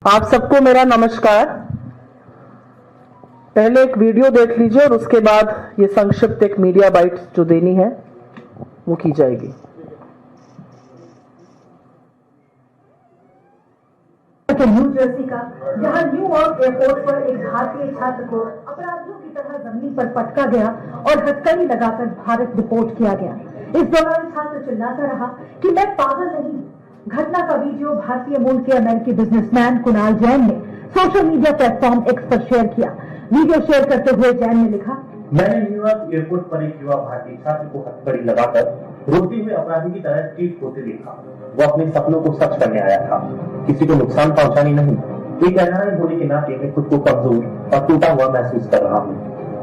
आप सबको मेरा नमस्कार। पहले एक वीडियो देख लीजिए और उसके बाद ये संक्षिप्त एक मीडिया बाइट जो देनी है वो की जाएगी। न्यू जर्सी का जहां न्यूयॉर्क एयरपोर्ट पर एक भारतीय छात्र को अपराधियों की तरह जमीन पर पटका गया और हथकड़ी लगाकर भारत डिपोर्ट किया गया। इस दौरान छात्र चिल्लाता रहा कि मैं पागल नहीं। घटना का वीडियो भारतीय मूल के अमेरिकी बिजनेसमैन कुणाल जैन ने सोशल मीडिया प्लेटफॉर्म एक्स पर शेयर किया। वीडियो शेयर करते हुए जैन ने लिखा, मैंने न्यूयॉर्क एयरपोर्ट पर एक युवा भारतीय छात्र को हथकड़ी लगाकर रोते हुए अपराधी की तरह ट्रीट होते देखा। वो अपने सपनों को सच करने आया था, किसी को नुकसान पहुंचाने नहीं। एक एनआरआई होने के नाते मैं खुद को कमजोर और टूटा हुआ महसूस कर रहा हूँ।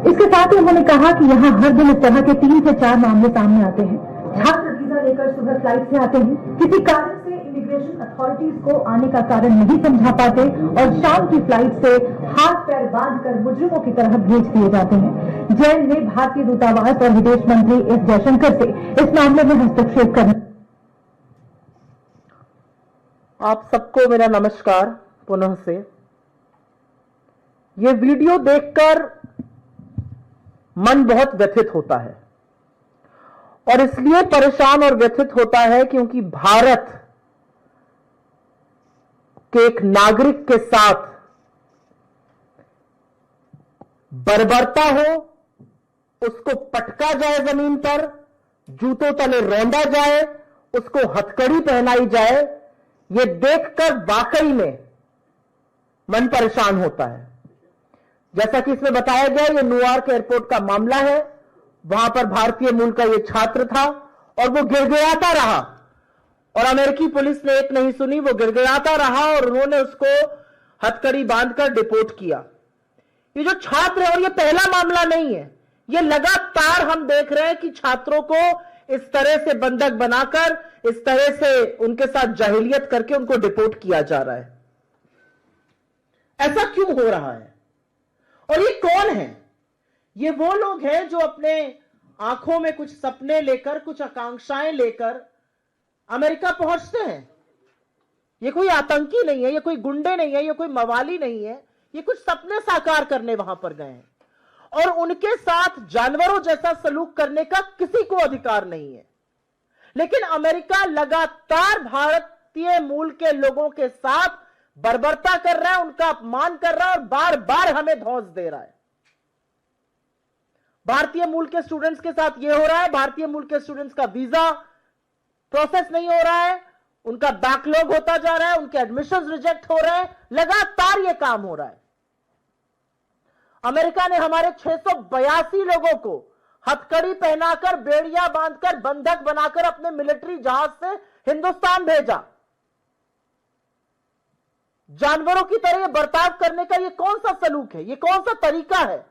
इसके साथ ही उन्होंने कहा कि यहाँ हर दिन इस तरह के 3 से 4 मामले सामने आते हैं। छात्र वीजा लेकर सुबह फ्लाइट से आते हैं, किसी कारण से इमिग्रेशन अथॉरिटीज को आने का कारण नहीं समझा पाते और शाम की फ्लाइट से हाथ पैर बांधकर मुजरिमों की तरह भेज दिए जाते हैं। जैन ने भारतीय दूतावास और विदेश मंत्री एस जयशंकर से इस मामले में हस्तक्षेप करने। आप सबको मेरा नमस्कार पुनः से। ये वीडियो देखकर मन बहुत व्यथित होता है और इसलिए परेशान और व्यथित होता है क्योंकि भारत के एक नागरिक के साथ बर्बरता हो, उसको पटका जाए जमीन पर, जूतों तले रौंदा जाए, उसको हथकड़ी पहनाई जाए, ये देखकर वाकई में मन परेशान होता है। जैसा कि इसमें बताया गया, ये न्यूयॉर्क एयरपोर्ट का मामला है। वहां पर भारतीय मूल का ये छात्र था और वो गिड़गिड़ाता रहा और अमेरिकी पुलिस ने एक नहीं सुनी, वो गिड़गिड़ाता रहा और उन्होंने उसको हथकड़ी बांधकर डिपोर्ट किया। ये जो छात्र है, और ये पहला मामला नहीं है, ये लगातार हम देख रहे हैं कि छात्रों को इस तरह से बंधक बनाकर, इस तरह से उनके साथ जाहिलियत करके उनको डिपोर्ट किया जा रहा है। ऐसा क्यों हो रहा है? और ये कौन है? ये वो लोग हैं जो अपने आंखों में कुछ सपने लेकर, कुछ आकांक्षाएं लेकर अमेरिका पहुंचते हैं। ये कोई आतंकी नहीं है, ये कोई गुंडे नहीं है, ये कोई मवाली नहीं है, ये कुछ सपने साकार करने वहां पर गए हैं और उनके साथ जानवरों जैसा सलूक करने का किसी को अधिकार नहीं है। लेकिन अमेरिका लगातार भारतीय मूल के लोगों के साथ बर्बरता कर रहा है, उनका अपमान कर रहा है और बार बार हमें धौंस दे रहा है। भारतीय मूल के स्टूडेंट्स के साथ यह हो रहा है। भारतीय मूल के स्टूडेंट्स का वीजा प्रोसेस नहीं हो रहा है, उनका बैकलॉग होता जा रहा है, उनके एडमिशंस रिजेक्ट हो रहे हैं, लगातार यह काम हो रहा है। अमेरिका ने हमारे 682 लोगों को हथकड़ी पहनाकर, बेड़ियां बांधकर, बंधक बनाकर अपने मिलिट्री जहाज से हिंदुस्तान भेजा। जानवरों की तरह बर्ताव करने का यह कौन सा सलूक है? यह कौन सा तरीका है?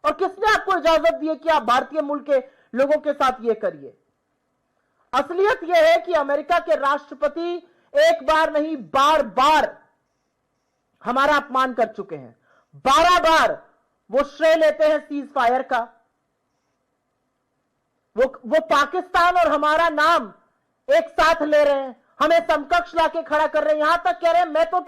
और किसने आपको इजाजत दी है कि आप भारतीय मूल के लोगों के साथ यह करिए? असलियत यह है कि अमेरिका के राष्ट्रपति एक बार नहीं, बार बार हमारा अपमान कर चुके हैं। 12 बार वो श्रेय लेते हैं सीज फायर का। वो पाकिस्तान और हमारा नाम एक साथ ले रहे हैं, हमें समकक्ष लाके खड़ा कर रहे हैं। यहां तक कह रहे हैं मैं तो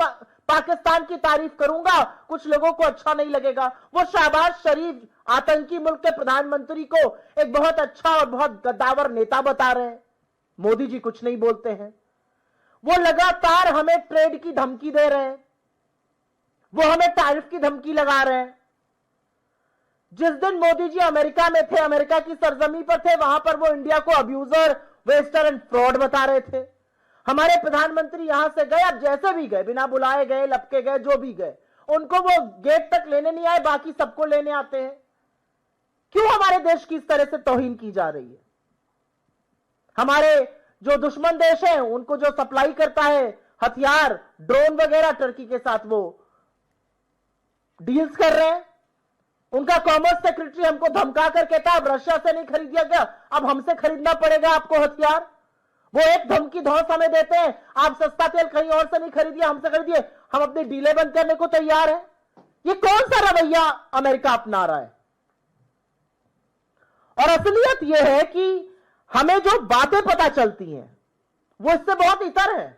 पाकिस्तान की तारीफ करूंगा, कुछ लोगों को अच्छा नहीं लगेगा। वो शहबाज शरीफ आतंकी मुल्क के प्रधानमंत्री को एक बहुत अच्छा और बहुत गद्दावर नेता बता रहे हैं। मोदी जी कुछ नहीं बोलते हैं। वो लगातार हमें ट्रेड की धमकी दे रहे हैं, वो हमें टैरिफ की धमकी लगा रहे हैं। जिस दिन मोदी जी अमेरिका में थे, अमेरिका की सरजमी पर थे, वहां पर वो इंडिया को अब्यूजर, वेस्टर एंड फ्रॉड बता रहे थे। हमारे प्रधानमंत्री यहां से गए, अब जैसे भी गए, बिना बुलाए गए, लपके गए, जो भी गए, उनको वो गेट तक लेने नहीं आए, बाकी सबको लेने आते हैं। क्यों हमारे देश की इस तरह से तौहीन की जा रही है? हमारे जो दुश्मन देश है, उनको जो सप्लाई करता है हथियार, ड्रोन वगैरह, टर्की के साथ वो डील्स कर रहे हैं। उनका कॉमर्स सेक्रेटरी हमको धमका कर कहता है अब रशिया से नहीं खरीदिया गया, अब हमसे खरीदना पड़ेगा आपको हथियार। वो एक धमकी धौंस हमें देते हैं, आप सस्ता तेल कहीं और से नहीं खरीदिए, हमसे खरीदिए, हम अपनी डीलें बंद करने को तैयार है। ये कौन सा रवैया अमेरिका अपना रहा है? और असलियत यह है कि हमें जो बातें पता चलती हैं वो इससे बहुत इतर है।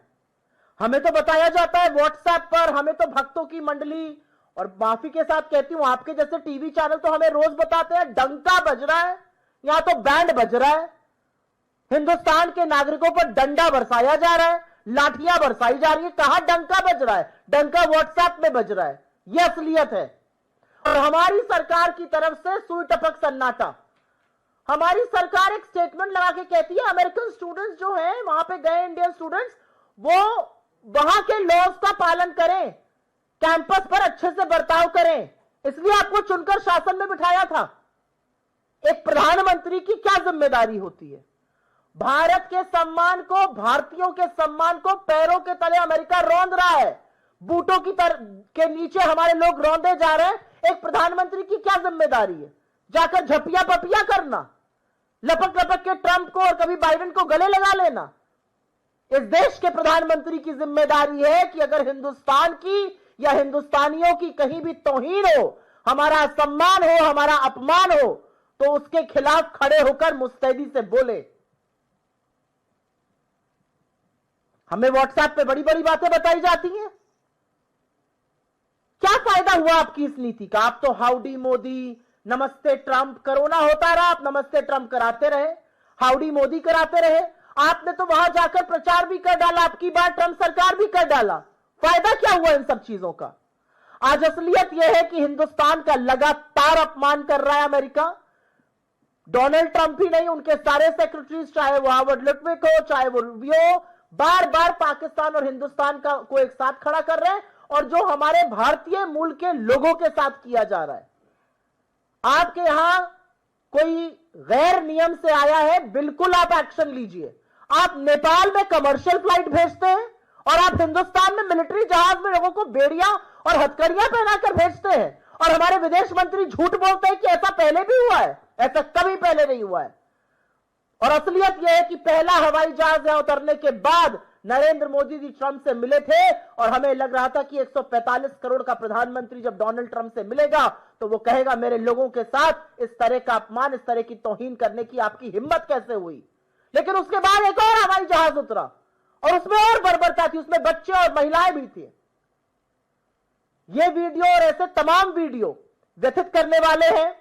हमें तो बताया जाता है व्हाट्सएप पर, हमें तो भक्तों की मंडली, और माफी के साथ कहती हूं आपके जैसे टीवी चैनल तो हमें रोज बताते हैं डंका बज रहा है, यहां तो बैंड बज रहा है, हिंदुस्तान के नागरिकों पर डंडा बरसाया जा रहा है, लाठियां बरसाई जा रही है। कहां डंका बज रहा है? डंका व्हाट्सएप में बज रहा है। यह असलियत है। और हमारी सरकार की तरफ से सुई टपक सन्नाटा। हमारी सरकार एक स्टेटमेंट लगा के कहती है अमेरिकन स्टूडेंट्स जो हैं वहां पे गए इंडियन स्टूडेंट्स, वो वहां के लॉज का पालन करें, कैंपस पर अच्छे से बर्ताव करें, इसलिए आपको चुनकर शासन में बिठाया था। एक प्रधानमंत्री की क्या जिम्मेदारी होती है? भारत के सम्मान को, भारतीयों के सम्मान को पैरों के तले अमेरिका रौंद रहा है, बूटों के नीचे हमारे लोग रौंदे जा रहे हैं। एक प्रधानमंत्री की क्या जिम्मेदारी है? जाकर झपिया पपिया करना, लपक लपक के ट्रंप को और कभी बाइडेन को गले लगा लेना। इस देश के प्रधानमंत्री की जिम्मेदारी है कि अगर हिंदुस्तान की या हिंदुस्तानियों की कहीं भी तौहीन हो, हमारा सम्मान हो, हमारा अपमान हो, तो उसके खिलाफ खड़े होकर मुस्तैदी से बोले। हमें व्हाट्सएप पे बड़ी बड़ी बातें बताई जाती हैं। क्या फायदा हुआ आपकी इस नीति का? आप तो हाउडी मोदी, नमस्ते ट्रंप, कोरोना होता रहा, आप नमस्ते ट्रंप कराते रहे, हाउडी मोदी कराते रहे। आपने तो वहां जाकर प्रचार भी कर डाला, आपकी बात ट्रंप सरकार भी कर डाला। फायदा क्या हुआ इन सब चीजों का? आज असलियत यह है कि हिंदुस्तान का लगातार अपमान कर रहा है अमेरिका। डोनाल्ड ट्रंप ही नहीं, उनके सारे सेक्रेटरीज, चाहे वो हावर्ड लिटविक हो, चाहे वो रूबियो, बार बार पाकिस्तान और हिंदुस्तान को एक साथ खड़ा कर रहे हैं, और जो हमारे भारतीय मूल के लोगों के साथ किया जा रहा है। आपके यहां कोई गैर नियम से आया है, बिल्कुल आप एक्शन लीजिए। आप नेपाल में कमर्शियल फ्लाइट भेजते हैं और आप हिंदुस्तान में मिलिट्री जहाज में लोगों को बेड़ियां और हथकड़ियां पहनाकर भेजते हैं, और हमारे विदेश मंत्री झूठ बोलते हैं कि ऐसा पहले भी हुआ है। ऐसा कभी पहले नहीं हुआ है। और असलियत यह है कि पहला हवाई जहाज यहां उतरने के बाद नरेंद्र मोदी जी ट्रंप से मिले थे, और हमें लग रहा था कि 145 करोड़ का प्रधानमंत्री जब डोनाल्ड ट्रंप से मिलेगा तो वो कहेगा मेरे लोगों के साथ इस तरह का अपमान, इस तरह की तौहीन करने की आपकी हिम्मत कैसे हुई। लेकिन उसके बाद एक और हवाई जहाज उतरा और उसमें और बर्बरता थी, उसमें बच्चे और महिलाएं भी थी। ये वीडियो और ऐसे तमाम वीडियो व्यथित करने वाले हैं।